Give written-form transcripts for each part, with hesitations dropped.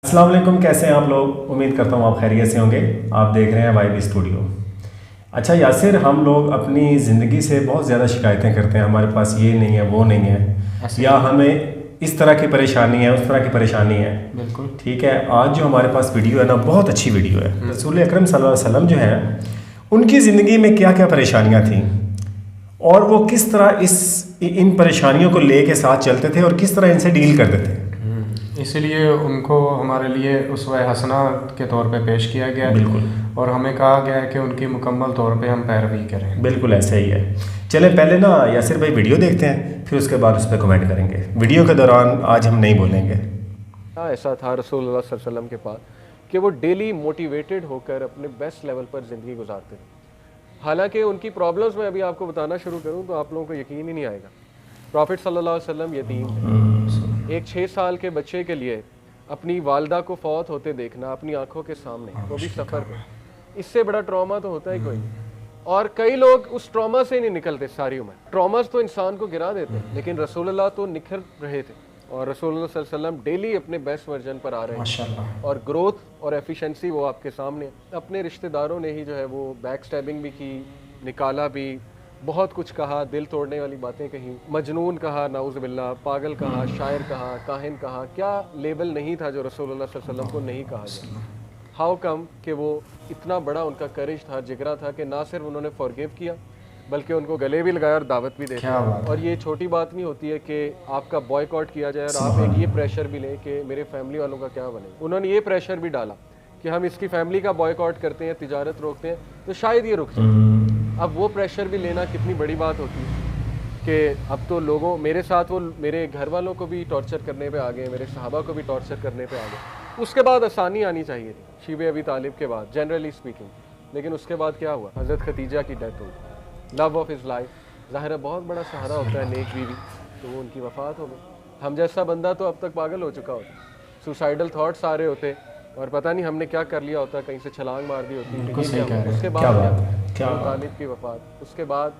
السلام علیکم، کیسے ہیں آپ لوگ؟ امید کرتا ہوں آپ خیریت سے ہوں گے۔ آپ دیکھ رہے ہیں وائی بی اسٹوڈیو۔ اچھا یاسر، ہم لوگ اپنی زندگی سے بہت زیادہ شکایتیں کرتے ہیں، ہمارے پاس یہ نہیں ہے وہ نہیں ہے، یا ہمیں اس طرح کی پریشانی ہے اس طرح کی پریشانی ہے۔ بالکل ٹھیک ہے، آج جو ہمارے پاس ویڈیو ہے نا، بہت اچھی ویڈیو ہے۔ رسول اکرم صلی اللہ علیہ وسلم جو ہیں، ان کی زندگی میں کیا کیا پریشانیاں تھیں اور وہ کس طرح ان پریشانیوں کو لے کے ساتھ چلتے تھے اور کس طرح ان سے ڈیل کرتے تھے۔ اسی لیے ان کو ہمارے لیے اسوہ حسنہ کے طور پہ پیش کیا گیا ہے، بالکل، اور ہمیں کہا گیا ہے کہ ان کی مکمل طور پہ ہم پیروی کریں۔ بالکل ایسا ہی ہے۔ چلیں پہلے نا یاسر بھائی ویڈیو دیکھتے ہیں، پھر اس کے بعد اس پہ کمنٹ کریں گے۔ ویڈیو کے دوران آج ہم نہیں بولیں گے۔ ایسا تھا رسول اللہ صلی اللہ علیہ وسلم کے پاس کہ وہ ڈیلی موٹیویٹڈ ہو کر اپنے بیسٹ لیول پر زندگی گزارتے تھے۔ حالانکہ ان کی پرابلمز میں ابھی آپ کو بتانا شروع کروں تو آپ لوگوں کو یقین ہی نہیں آئے گا۔ پروفٹ صلی اللہ علیہ وسلم یتیم تھے۔ ایک 6 سال کے بچے کے لیے اپنی والدہ کو فوت ہوتے دیکھنا اپنی آنکھوں کے سامنے، وہ بھی سفر پہ، اس سے بڑا ٹراما تو ہوتا ہی کوئی نہیں۔ اور کئی لوگ اس ٹراما سے نہیں نکلتے ساری عمر۔ ٹراماز تو انسان کو گرا دیتے ہیں، لیکن رسول اللہ تو نکھر رہے تھے، اور رسول اللہ صلی اللہ علیہ وسلم ڈیلی اپنے بیسٹ ورژن پر آ رہے ہیں، اور گروتھ اور ایفیشنسی وہ آپ کے سامنے۔ اپنے رشتہ داروں نے ہی جو ہے وہ بیک سٹیبنگ بھی کی، نکالا بھی، بہت کچھ کہا، دل توڑنے والی باتیں کہیں، مجنون کہا، نعوذ باللہ، پاگل کہا، شاعر کہا، کاہن کہا، کیا لیبل نہیں تھا جو رسول اللہ صلی اللہ علیہ وسلم کو نہیں کہا گیا۔ ہاؤ کم کہ وہ اتنا بڑا ان کا کریج تھا، جگرا تھا کہ نہ صرف انہوں نے فورگیو کیا بلکہ ان کو گلے بھی لگایا اور دعوت بھی دے۔ اور یہ چھوٹی بات نہیں ہوتی ہے کہ آپ کا بوائے کیا جائے اور آپ ایک یہ پریشر بھی لیں کہ میرے فیملی والوں کا کیا بنے۔ انہوں نے یہ پریشر بھی ڈالا کہ ہم اس کی فیملی کا بوائے کرتے ہیں، تجارت روکتے ہیں تو شاید یہ رک جائے۔ اب وہ پریشر بھی لینا کتنی بڑی بات ہوتی ہے کہ اب تو لوگوں میرے ساتھ وہ میرے گھر والوں کو بھی ٹارچر کرنے پہ آ گئے، میرے صحابہ کو بھی ٹارچر کرنے پہ آ گئے۔ اس کے بعد آسانی آنی چاہیے تھی شیب ابی طالب کے بعد، جنرلی اسپیکنگ، لیکن اس کے بعد کیا ہوا؟ حضرت خدیجہ کی ڈیتھ ہوئی، لو آف ہز لائف۔ ظاہر ہے بہت بڑا سہارا ہوتا ہے نیک بیوی، تو وہ ان کی وفات ہو گئی۔ ہم جیسا بندہ تو اب تک پاگل ہو چکا ہوتا، سوسائڈل تھاٹس آ رہے ہوتے اور پتہ نہیں ہم نے کیا کر لیا ہوتا، کہیں سے چھلانگ مار دی ہوتی۔ اس کے بعد طالب کی وفات، اس کے بعد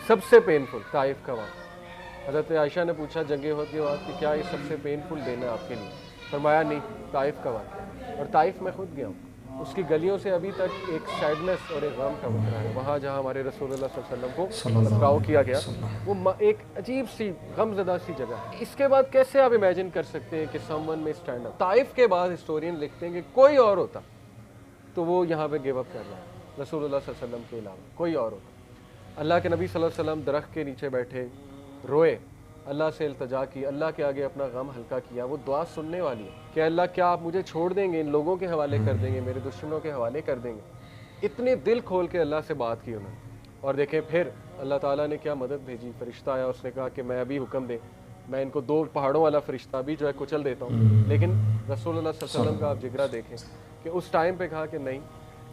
سب سے پینفل طائف کا واقعہ۔ حضرت عائشہ نے پوچھا جنگ احد کے بعد کہ کیا یہ سب سے پینفل دن ہے آپ کے لیے؟ فرمایا نہیں، طائف کا واقعہ۔ اور طائف میں خود گیا ہوں، اس کی گلیوں سے ابھی تک ایک سیڈنس اور ایک غم کا بکرا ہے۔ وہاں جہاں ہمارے رسول اللہ صلی اللہ علیہ وسلم کو پکڑاؤ کیا گیا، وہ ایک عجیب سی غم زدہ سی جگہ ہے۔ اس کے بعد کیسے آپ امیجن کر سکتے ہیں کہ سم ون میں اسٹینڈ اپ؟ طائف کے بعد ہسٹورین لکھتے ہیں کہ کوئی اور ہوتا تو وہ یہاں پہ گیو اپ کر رہا ہے، رسول اللہ صلی اللہ علیہ وسلم کے علاوہ کوئی اور ہوتا۔ اللہ کے نبی صلی اللہ علیہ وسلم درخت کے نیچے بیٹھے روئے، اللہ سے التجا کی، اللہ کے آگے اپنا غم ہلکا کیا۔ وہ دعا سننے والی ہے کہ اللہ کیا آپ مجھے چھوڑ دیں گے، ان لوگوں کے حوالے کر دیں گے، میرے دشمنوں کے حوالے کر دیں گے؟ اتنے دل کھول کے اللہ سے بات کی انہوں نے۔ اور دیکھیں پھر اللہ تعالیٰ نے کیا مدد بھیجی، فرشتہ آیا، اس نے کہا کہ میں ابھی حکم دے، میں ان کو 2 پہاڑوں والا فرشتہ بھی جو ہے کچل دیتا ہوں۔ لیکن رسول اللہ صلی اللہ علیہ وسلم کا آپ جگرا دیکھیں کہ اس ٹائم پہ کہا کہ نہیں،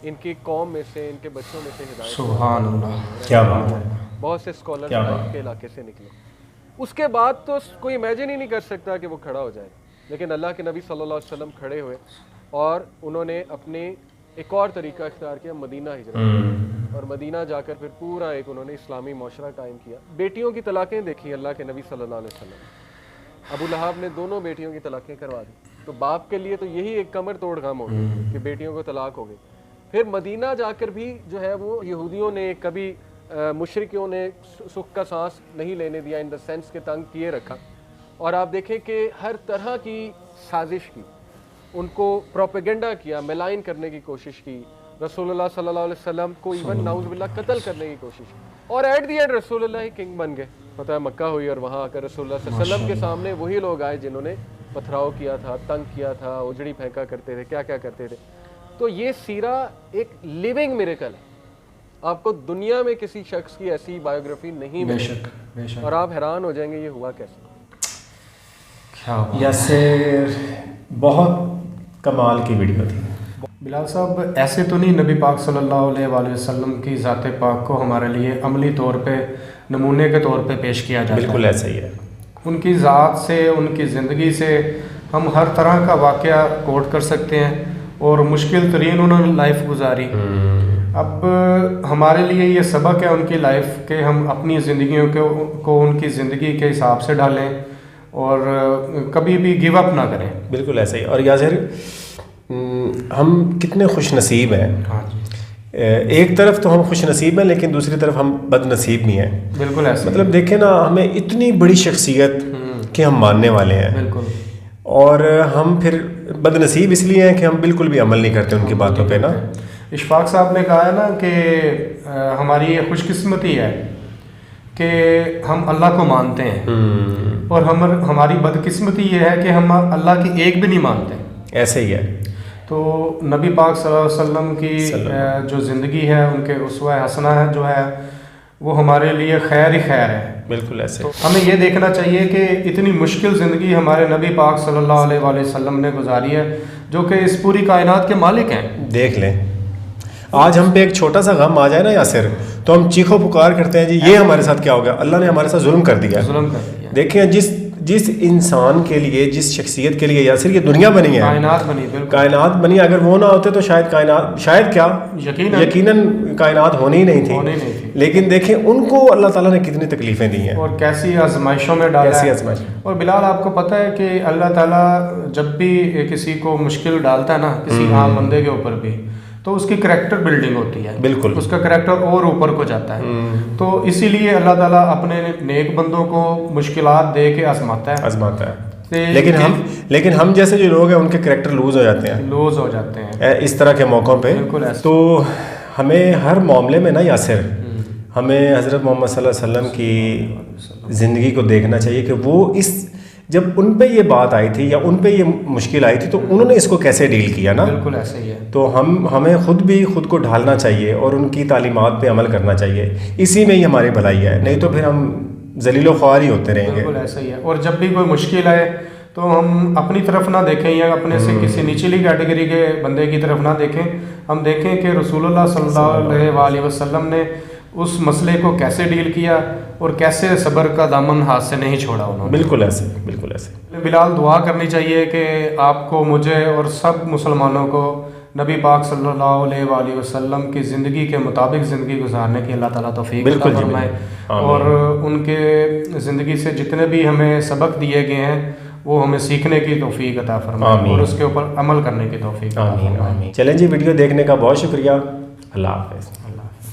ان کی قوم میں سے، ان کے بچوں میں سے ہدایت۔ سبحان اللہ، کیا بات ہے۔ بہت سے اسکالر طائف کے علاقے سے نکلے۔ اس کے بعد تو کوئی امیجن ہی نہیں کر سکتا کہ وہ کھڑا ہو جائے، لیکن اللہ کے نبی صلی اللہ علیہ وسلم کھڑے ہوئے اور انہوں نے اپنے ایک اور طریقہ اختیار کیا، مدینہ ہجرت، اور مدینہ جا کر پھر پورا ایک انہوں نے اسلامی معاشرہ قائم کیا۔ بیٹیوں کی طلاقیں دیکھی اللہ کے نبی صلی اللہ علیہ وسلم، ابو لہب نے 2 بیٹیوں کی طلاقیں کروا دی، تو باپ کے لیے تو یہی ایک کمر توڑ غم ہو گیا کہ بیٹیوں کو طلاق ہو گئی۔ پھر مدینہ جا کر بھی جو ہے وہ یہودیوں نے کبھی مشرکیوں نے سکھ کا سانس نہیں لینے دیا، ان دا سینس کے تنگ کیے رکھا، اور آپ دیکھیں کہ ہر طرح کی سازش کی، ان کو پروپیگنڈا کیا، میلائن کرنے کی کوشش کی، رسول اللہ صلی اللہ علیہ وسلم کو ایون نعوذ باللہ قتل کرنے کی کوشش کی، اور ایٹ دی اینڈ رسول اللہ ہی کنگ بن گئے۔ فتح مکہ ہوئی اور وہاں آ کر رسول اللہ صلی اللہ علیہ وسلم کے سامنے وہی لوگ آئے جنہوں نے پتھراؤ کیا تھا، تنگ کیا تھا، اجڑی پھینکا کرتے تھے، کیا کیا کرتے تھے۔ تو یہ سیرہ ایک لیونگ میریکل ہے، آپ کو دنیا میں کسی شخص کی ایسی بایوگرافی نہیں ملے، اور آپ حیران ہو جائیں گے یہ ہوا کیسے۔ یاسر بہت کمال کی ویڈیو تھی۔ بلال صاحب، ایسے تو نہیں نبی پاک صلی اللہ علیہ وآلہ وسلم کی ذات پاک کو ہمارے لیے عملی طور پہ نمونے کے طور پہ پیش کیا جاتا ہے۔ بالکل ایسا ہی ہے۔ ان کی ذات سے، ان کی زندگی سے ہم ہر طرح کا واقعہ کوٹ کر سکتے ہیں، اور مشکل ترین انہوں نے لائف گزاری۔ اب ہمارے لیے یہ سبق ہے ان کی لائف کہ ہم اپنی زندگیوں کو ان کی زندگی کے حساب سے ڈھالیں، اور کبھی بھی گیو اپ نہ کریں. بالکل ایسا ہی. اور یاسر ہم کتنے خوش نصیب ہیں. ہاں جی. ایک طرف تو ہم خوش نصیب ہیں لیکن دوسری طرف ہم بد نصیب بھی ہیں. بالکل ایسا. مطلب دیکھیں نا, ہمیں اتنی بڑی شخصیت کے ہم ماننے والے ہیں. بالکل. اور ہم پھر بد نصیب اس لیے ہیں کہ ہم بالکل بھی عمل نہیں کرتے ان کی باتوں پہ نا. اشفاق صاحب نے کہا ہے نا کہ ہماری یہ خوش قسمتی ہے کہ ہم اللہ کو مانتے ہیں, اور ہماری بدقسمتی یہ ہے کہ ہم اللہ کی ایک بھی نہیں مانتے. ایسے ہی ہے. تو نبی پاک صلی اللہ علیہ وسلم کی جو زندگی ہے, ان کے اسوہ حسنہ ہے جو ہے, وہ ہمارے لیے خیر ہی خیر ہے. بالکل ایسے. تو ہمیں یہ دیکھنا چاہیے کہ اتنی مشکل زندگی ہمارے نبی پاک صلی اللہ علیہ وآلہ وسلم نے گزاری ہے, جو کہ اس پوری کائنات کے مالک ہیں. دیکھ لیں, آج ہم پہ ایک چھوٹا سا غم آ جائے نا یاسر, تو ہم چیخو پکار کرتے ہیں جی یہ ہمارے ساتھ کیا ہو گیا, اللہ نے ہمارے ساتھ ظلم کر دیا. دیکھیں جس انسان کے لیے, جس شخصیت کے لیے یاسر یہ دنیا بنی ہے, کائنات بنی, اگر وہ نہ ہوتے تو شاید کیا یقیناً کائنات ہونی ہی نہیں تھی. لیکن دیکھیں ان کو اللہ تعالیٰ نے کتنی تکلیفیں دی ہیں اور کیسی آزمائشوں میں ڈالا ہے. اور بلال آپ کو پتہ ہے کہ اللہ تعالیٰ جب بھی کسی کو مشکل ڈالتا ہے نا, کسی عام بندے کے اوپر بھی, تو اس کی کریکٹر بلڈنگ ہوتی ہے. بالکل. اس کا کریکٹر اور اوپر کو جاتا ہے. تو اسی لیے اللہ تعالیٰ اپنے نیک بندوں کو مشکلات دے کے آزماتا ہے. لیکن ہم جیسے جو لوگ ہیں ان کے کریکٹر لوز ہو جاتے ہیں اس طرح کے موقعوں پہ. تو ہمیں ہر معاملے میں نا یاسر, ہمیں حضرت محمد صلی اللہ علیہ وسلم کی زندگی کو دیکھنا چاہیے کہ وہ جب ان پہ یہ بات آئی تھی یا ان پہ یہ مشکل آئی تھی تو انہوں نے اس کو کیسے ڈیل کیا نا. بالکل ایسے ہی ہے. تو ہمیں خود کو ڈھالنا چاہیے اور ان کی تعلیمات پہ عمل کرنا چاہیے. اسی میں ہی ہماری بھلائی ہے, نہیں تو پھر ہم ذلیل و خوار ہی ہوتے رہیں گے. بالکل ایسا ہی ہے. اور جب بھی کوئی مشکل آئے تو ہم اپنی طرف نہ دیکھیں یا اپنے سے کسی نچلی کیٹیگری کے بندے کی طرف نہ دیکھیں. ہم دیکھیں کہ رسول اللہ صلی اللہ علیہ وآلہ وسلم نے اس مسئلے کو کیسے ڈیل کیا اور کیسے صبر کا دامن ہاتھ سے نہیں چھوڑا انہوں نے. بالکل ایسے. بلال دعا کرنی چاہیے کہ آپ کو, مجھے اور سب مسلمانوں کو نبی پاک صلی اللہ علیہ وآلہ وسلم کی زندگی کے مطابق زندگی گزارنے کی اللہ تعالیٰ توفیق عطا فرمائے. اور ان کے زندگی سے جتنے بھی ہمیں سبق دیے گئے ہیں وہ ہمیں سیکھنے کی توفیق عطا فرمائے اور اس کے اوپر عمل کرنے کی توفیق عطا فرمائے. چلیں جی, ویڈیو دیکھنے کا بہت شکریہ. اللہ حافظ.